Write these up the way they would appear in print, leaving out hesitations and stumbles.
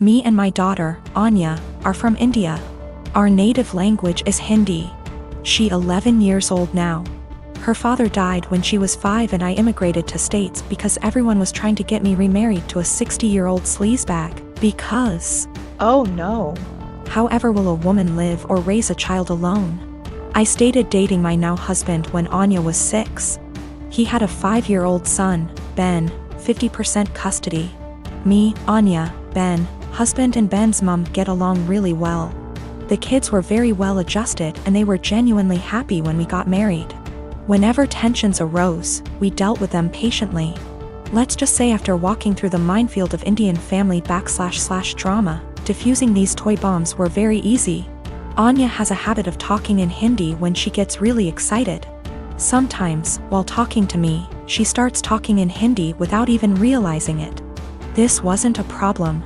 Me and my daughter, Anya, are from India. Our native language is Hindi. She's 11 years old now. Her father died when she was 5 and I immigrated to States because everyone was trying to get me remarried to a 60-year-old sleazebag. Because... Oh no. However will a woman live or raise a child alone? I started dating my now husband when Anya was 6. He had a 5-year-old son, Ben, 50% custody. Me, Anya, Ben, husband and Ben's mom get along really well. The kids were very well adjusted and they were genuinely happy when we got married. Whenever tensions arose, we dealt with them patiently. Let's just say after walking through the minefield of Indian family / drama, diffusing these toy bombs were very easy. Anya has a habit of talking in Hindi when she gets really excited. Sometimes, while talking to me, she starts talking in Hindi without even realizing it. This wasn't a problem.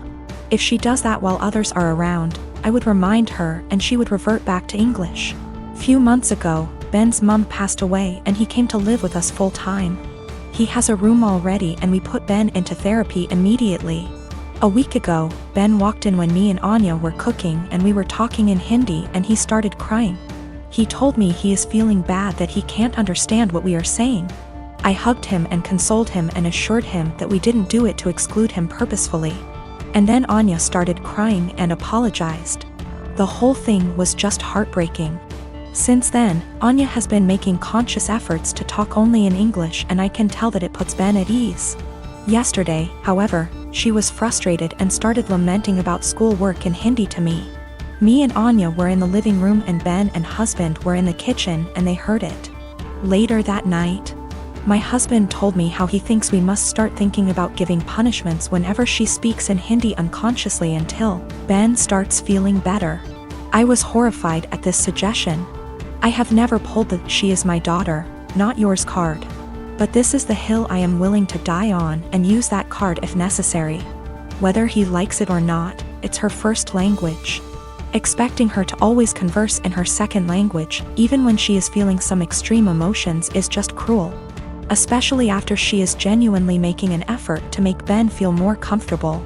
If she does that while others are around, I would remind her and she would revert back to English. Few months ago, Ben's mom passed away and he came to live with us full time. He has a room already and we put Ben into therapy immediately. A week ago, Ben walked in when me and Anya were cooking and we were talking in Hindi and he started crying. He told me he is feeling bad that he can't understand what we are saying. I hugged him and consoled him and assured him that we didn't do it to exclude him purposefully. And then Anya started crying and apologized. The whole thing was just heartbreaking. Since then, Anya has been making conscious efforts to talk only in English and I can tell that it puts Ben at ease. Yesterday, however, she was frustrated and started lamenting about schoolwork in Hindi to me. Me and Anya were in the living room and Ben and husband were in the kitchen and they heard it. Later that night, my husband told me how he thinks we must start thinking about giving punishments whenever she speaks in Hindi unconsciously until Ben starts feeling better. I was horrified at this suggestion. I have never pulled the "she is my daughter, not yours" card. But this is the hill I am willing to die on and use that card if necessary. Whether he likes it or not, it's her first language. Expecting her to always converse in her second language, even when she is feeling some extreme emotions, is just cruel. Especially after she is genuinely making an effort to make Ben feel more comfortable.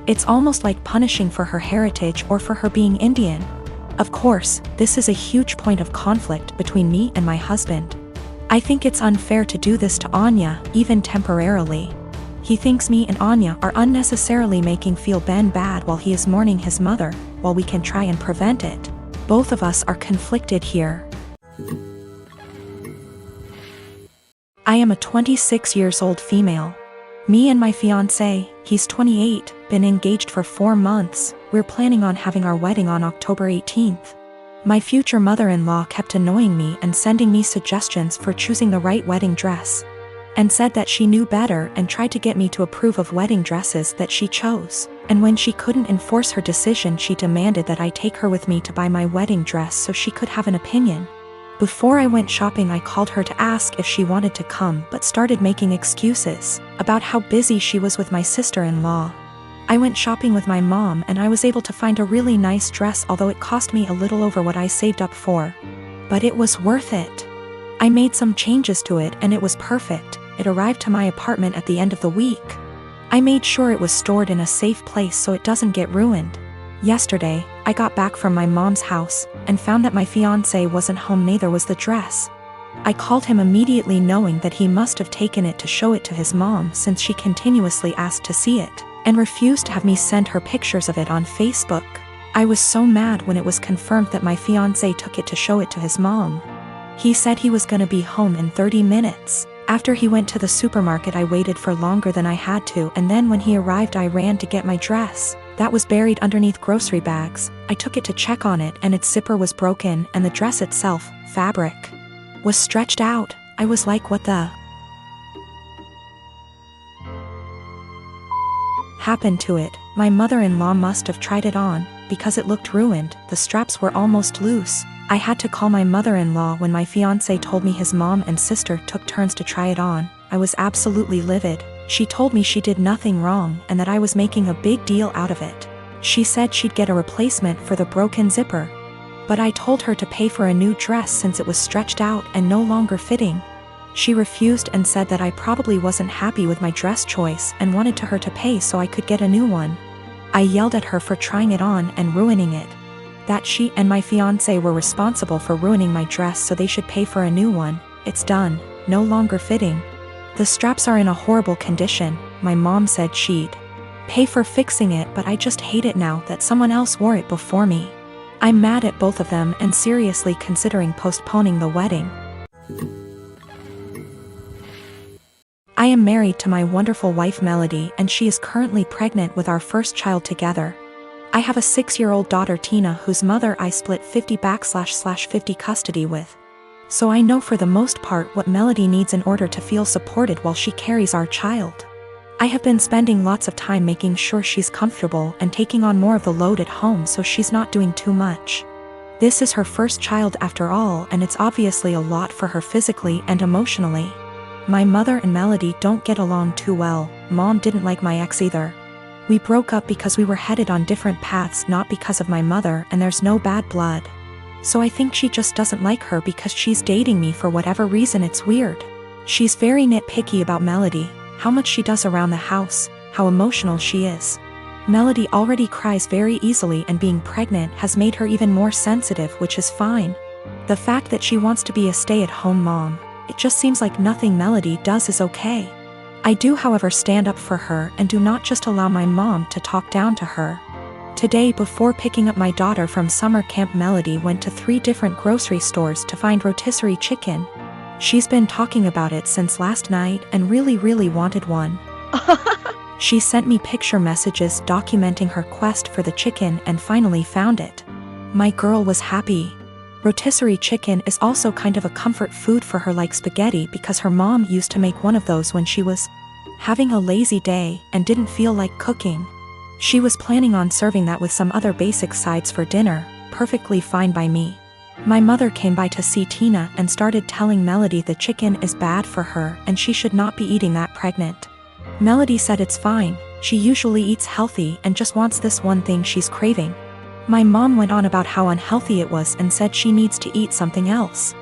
It's almost like punishing for her heritage or for her being Indian. Of course, this is a huge point of conflict between me and my husband. I think it's unfair to do this to Anya, even temporarily. He thinks me and Anya are unnecessarily making feel Ben bad while he is mourning his mother, while we can try and prevent it. Both of us are conflicted here. I am a 26 years old female. Me and my fiancé, he's 28, been engaged for 4 months. We're planning on having our wedding on October 18th. My future mother-in-law kept annoying me and sending me suggestions for choosing the right wedding dress. And said that she knew better and tried to get me to approve of wedding dresses that she chose. And when she couldn't enforce her decision, she demanded that I take her with me to buy my wedding dress so she could have an opinion. Before I went shopping, I called her to ask if she wanted to come but started making excuses about how busy she was with my sister-in-law. I went shopping with my mom and I was able to find a really nice dress, although it cost me a little over what I saved up for. But it was worth it. I made some changes to it and it was perfect. It arrived to my apartment at the end of the week. I made sure it was stored in a safe place so it doesn't get ruined. Yesterday, I got back from my mom's house and found that my fiancé wasn't home, neither was the dress. I called him immediately, knowing that he must have taken it to show it to his mom since she continuously asked to see it and refused to have me send her pictures of it on Facebook. I was so mad when it was confirmed that my fiancé took it to show it to his mom. He said he was gonna be home in 30 minutes. After he went to the supermarket, I waited for longer than I had to, and then when he arrived I ran to get my dress. That was buried underneath grocery bags. I took it to check on it and its zipper was broken and the dress itself, fabric, was stretched out. I was like, what the happened to it? My mother-in-law must have tried it on, because it looked ruined. The straps were almost loose. I had to call my mother-in-law when my fiancé told me his mom and sister took turns to try it on. I was absolutely livid. She told me she did nothing wrong and that I was making a big deal out of it. She said she'd get a replacement for the broken zipper. But I told her to pay for a new dress since it was stretched out and no longer fitting. She refused and said that I probably wasn't happy with my dress choice and wanted her to pay so I could get a new one. I yelled at her for trying it on and ruining it. That she and my fiancé were responsible for ruining my dress, so they should pay for a new one. It's done, no longer fitting. The straps are in a horrible condition. My mom said she'd pay for fixing it, but I just hate it now that someone else wore it before me. I'm mad at both of them and seriously considering postponing the wedding. I am married to my wonderful wife Melody, and she is currently pregnant with our first child together. I have a 6-year-old daughter Tina, whose mother I split 50/50 custody with. So I know for the most part what Melody needs in order to feel supported while she carries our child. I have been spending lots of time making sure she's comfortable and taking on more of the load at home so she's not doing too much. This is her first child after all, and it's obviously a lot for her physically and emotionally. My mother and Melody don't get along too well. Mom didn't like my ex either. We broke up because we were headed on different paths, not because of my mother, and there's no bad blood. So I think she just doesn't like her because she's dating me for whatever reason. It's weird. She's very nitpicky about Melody, how much she does around the house, how emotional she is. Melody already cries very easily, and being pregnant has made her even more sensitive, which is fine. The fact that she wants to be a stay-at-home mom, it just seems like nothing Melody does is okay. I do, however, stand up for her and do not just allow my mom to talk down to her. Today, before picking up my daughter from summer camp, Melody went to 3 different grocery stores to find rotisserie chicken. She's been talking about it since last night and really wanted one. She sent me picture messages documenting her quest for the chicken and finally found it. My girl was happy. Rotisserie chicken is also kind of a comfort food for her, like spaghetti, because her mom used to make one of those when she was having a lazy day and didn't feel like cooking. She was planning on serving that with some other basic sides for dinner, perfectly fine by me. My mother came by to see Tina and started telling Melody the chicken is bad for her and she should not be eating that pregnant. Melody said it's fine, she usually eats healthy and just wants this one thing she's craving. My mom went on about how unhealthy it was and said she needs to eat something else.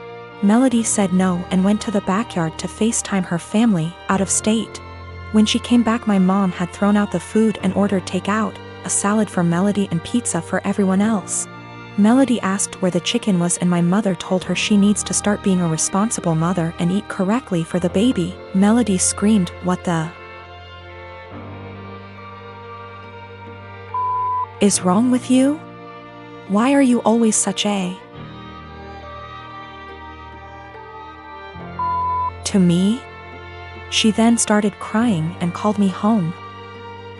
Melody said no and went to the backyard to FaceTime her family out of state. When she came back, my mom had thrown out the food and ordered takeout, a salad for Melody and pizza for everyone else. Melody asked where the chicken was and my mother told her she needs to start being a responsible mother and eat correctly for the baby. Melody screamed, "What the is wrong with you? Why are you always such a..." to me? She then started crying and called me home.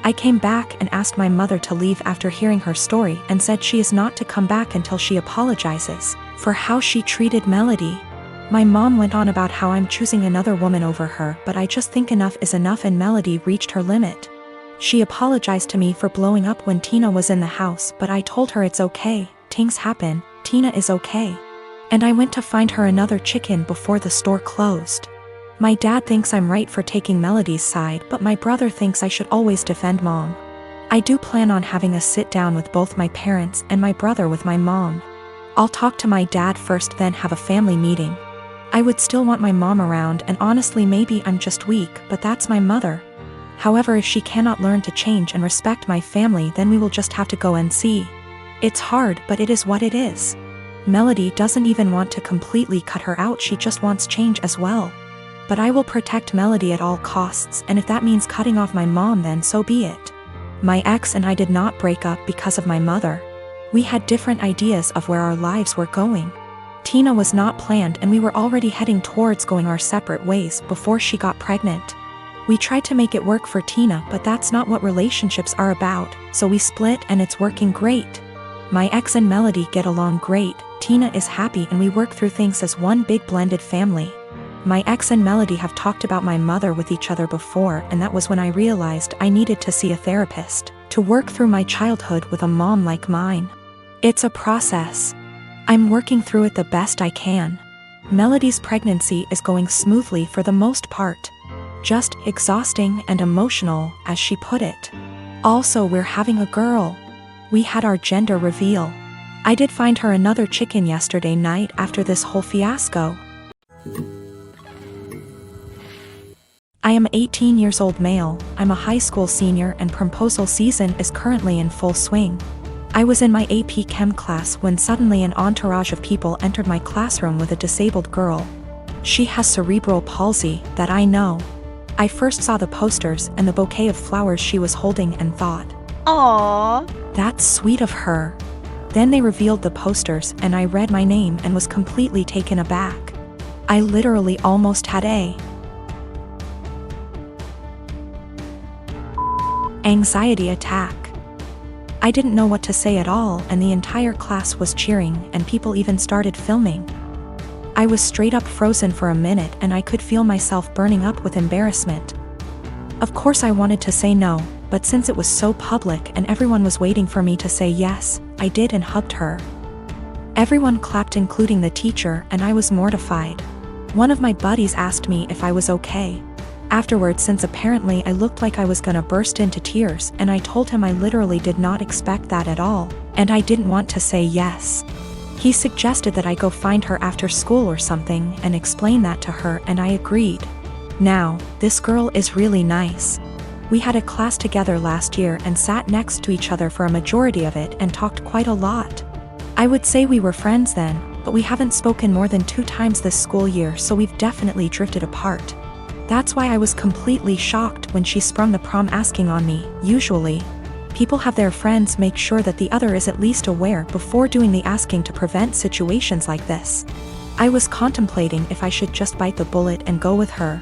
I came back and asked my mother to leave after hearing her story and said she is not to come back until she apologizes for how she treated Melody. My mom went on about how I'm choosing another woman over her, but I just think enough is enough and Melody reached her limit. She apologized to me for blowing up when Tina was in the house, but I told her it's okay, things happen, Tina is okay. And I went to find her another chicken before the store closed. My dad thinks I'm right for taking Melody's side, but my brother thinks I should always defend mom. I do plan on having a sit down with both my parents and my brother with my mom. I'll talk to my dad first, then have a family meeting. I would still want my mom around, and honestly maybe I'm just weak, but that's my mother. However, if she cannot learn to change and respect my family, then we will just have to go and see. It's hard, but it is what it is. Melody doesn't even want to completely cut her out, she just wants change as well. But I will protect Melody at all costs, and if that means cutting off my mom, then so be it. My ex and I did not break up because of my mother. We had different ideas of where our lives were going. Tina was not planned and we were already heading towards going our separate ways before she got pregnant. We tried to make it work for Tina, but that's not what relationships are about, so we split and it's working great. My ex and Melody get along great, Tina is happy, and we work through things as one big blended family. My ex and Melody have talked about my mother with each other before, and that was when I realized I needed to see a therapist to work through my childhood with a mom like mine. It's a process. I'm working through it the best I can. Melody's pregnancy is going smoothly for the most part. Just exhausting and emotional, as she put it. Also, we're having a girl. We had our gender reveal. I did find her another chicken yesterday night after this whole fiasco. I am 18 years old male, I'm a high school senior and proposal season is currently in full swing. I was in my AP Chem class when suddenly an entourage of people entered my classroom with a disabled girl. She has cerebral palsy, that I know. I first saw the posters and the bouquet of flowers she was holding and thought, Aww. that's sweet of her. Then they revealed the posters and I read my name and was completely taken aback. I literally almost had a anxiety attack. I didn't know what to say at all and the entire class was cheering and people even started filming. I was straight up frozen for a minute and I could feel myself burning up with embarrassment. Of course I wanted to say no, but since it was so public and everyone was waiting for me to say yes, I did and hugged her. Everyone clapped including the teacher and I was mortified. One of my buddies asked me if I was okay. Afterwards, since apparently I looked like I was gonna burst into tears and I told him I literally did not expect that at all, and I didn't want to say yes. He suggested that I go find her after school or something and explain that to her and I agreed. Now, this girl is really nice. We had a class together last year and sat next to each other for a majority of it and talked quite a lot. I would say we were friends then, but we haven't spoken more than 2 times this school year, so we've definitely drifted apart. That's why I was completely shocked when she sprung the prom asking on me. Usually, people have their friends make sure that the other is at least aware before doing the asking to prevent situations like this. I was contemplating if I should just bite the bullet and go with her,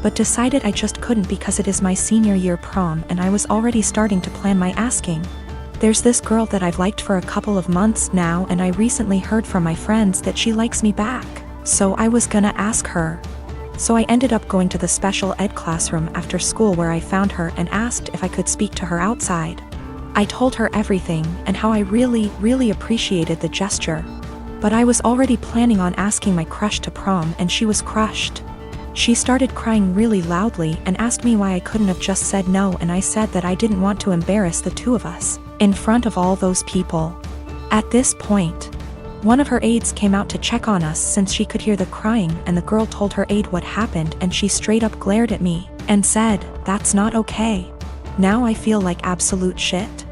but decided I just couldn't because it is my senior year prom and I was already starting to plan my asking. There's this girl that I've liked for a couple of months now and I recently heard from my friends that she likes me back, so I was gonna ask her. So I ended up going to the special ed classroom after school where I found her and asked if I could speak to her outside. I told her everything and how I really appreciated the gesture. But I was already planning on asking my crush to prom and she was crushed. She started crying really loudly and asked me why I couldn't have just said no, and I said that I didn't want to embarrass the two of us in front of all those people. At this point, one of her aides came out to check on us since she could hear the crying, and the girl told her aide what happened and she straight up glared at me and said, "That's not okay." Now I feel like absolute shit.